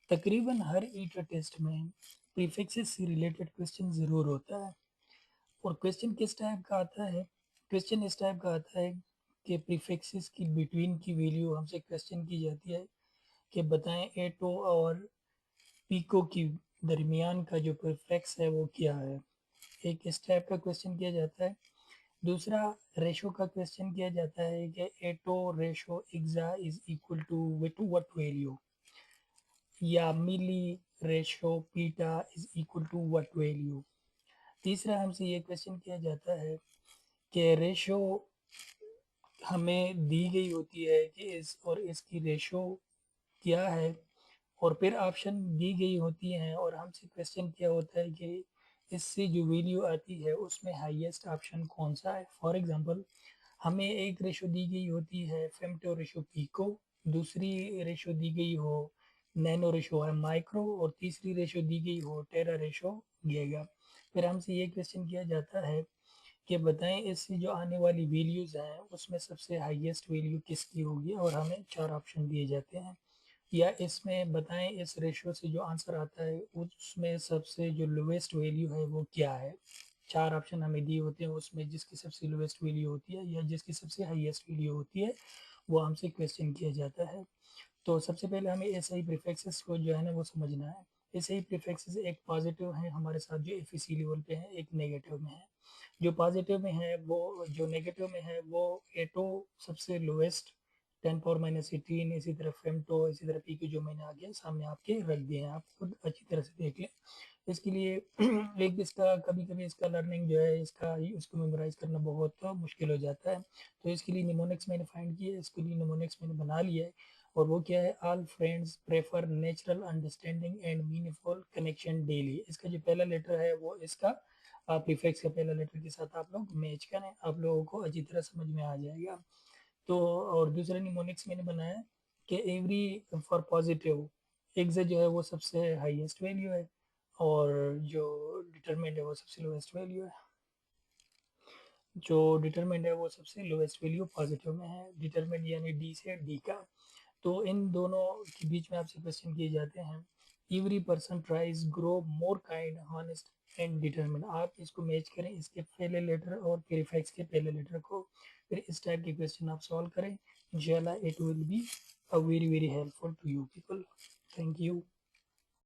तकरीबन हर eater test में prefixes से रिलेटेड क्वेश्चन ज़रूर होता है। और क्वेश्चन किस टाइप का आता है? क्वेश्चन इस टाइप का आता है कि प्रीफिक्सेस की बिटवीन की वैल्यू हमसे क्वेश्चन की जाती है कि बताएं एटो और पीको की दरमियान का जो प्रीफिक्स है वो क्या है। एक इस टाइप का क्वेश्चन किया जाता है। दूसरा रेशो का क्वेश्चन किया जाता है कि एटो रेशो एक्सा is equal to what value, या मिली रेशो पीटा is equal to what value. तीसरा हमसे ये क्वेश्चन किया जाता है कि रेशो हमें दी गई होती है कि इस और इसकी रेशो क्या है, और फिर ऑप्शन दी गई होती हैं और हमसे क्वेश्चन किया होता है कि इससे जो वैल्यू आती है उसमें हाईएस्ट ऑप्शन कौन सा है। फॉर एग्जांपल, हमें एक रेशो दी गई होती है फेमटो रेशो पीको, दूसरी रेशो दी गई हो नैनो रेशो है माइक्रो, और तीसरी रेशो दी गई हो टेरा रेशो गीगा। फिर हमसे ये क्वेश्चन किया जाता है कि बताएं इससे जो आने वाली वैल्यूज़ हैं उसमें सबसे हाईएस्ट वैल्यू किसकी होगी, और हमें चार ऑप्शन दिए जाते हैं। या इसमें बताएं इस रेशो से जो आंसर आता है उसमें सबसे जो लोवेस्ट वैल्यू है वो क्या है। चार ऑप्शन हमें दिए होते हैं, उसमें जिसकी सबसे लोवेस्ट वैल्यू होती है या जिसकी सबसे हाईएस्ट वैल्यू होती है वो हमसे क्वेश्चन किया जाता है। तो सबसे पहले हमें एस आई प्रीफिक्सेस को जो है ना वो समझना है। एस आई प्रीफिक्सेस एक पॉजिटिव है हमारे साथ जो एफ लेवल पे है, एक नेगेटिव में है। जो पॉजिटिव में है वो, जो नेगेटिव में है वो एटो सबसे लोएस्ट 10⁻18, इसी तरह फेमटो, इसी तरह पी के जो मैंने आगे सामने आपके रख दिए हैं, आप खुद अच्छी तरह से देख लें। इसके लिए एक इसका कभी कभी इसका लर्निंग जो है इसका उसको मेमोराइज करना बहुत मुश्किल हो जाता है। तो इसके लिए निमोनिक्स मैंने फाइंड किया है, इसके लिए निमोनिक्स मैंने बना लिया है। और वो क्या है, all friends prefer natural understanding and meaningful connection daily. इसका जो पहला लेटर है वो इसका प्रीफिक्स का पहला लेटर के साथ आप लोग मैच करें, आप लोगों को अच्छी तरह समझ में आ जाएगा। तो और दूसरा निमोनिक्स मैंने बनाया कि एवरी फॉर पॉजिटिव एग्ज जो है वो सबसे हाईएस्ट वैल्यू है, और जो डिटरमिनेंट है वो सबसे लोएस्ट वैल्यू है। जो डिटरमिनेंट है वो सबसे लोएस्ट वैल्यू पॉजिटिव में है, डिटरमिनेंट यानी डी से डी का। तो इन दोनों के बीच में आपसे क्वेश्चन किए जाते हैं। Every person tries grow more kind honest and determine. आप इसको मैच करें इसके पहले लेटर और प्रीफिक्स के पहले लेटर को, फिर इस टाइप के क्वेश्चन आप सॉल्व करें। इंशाल्लाह it will be a very very helpful to you people. Thank you.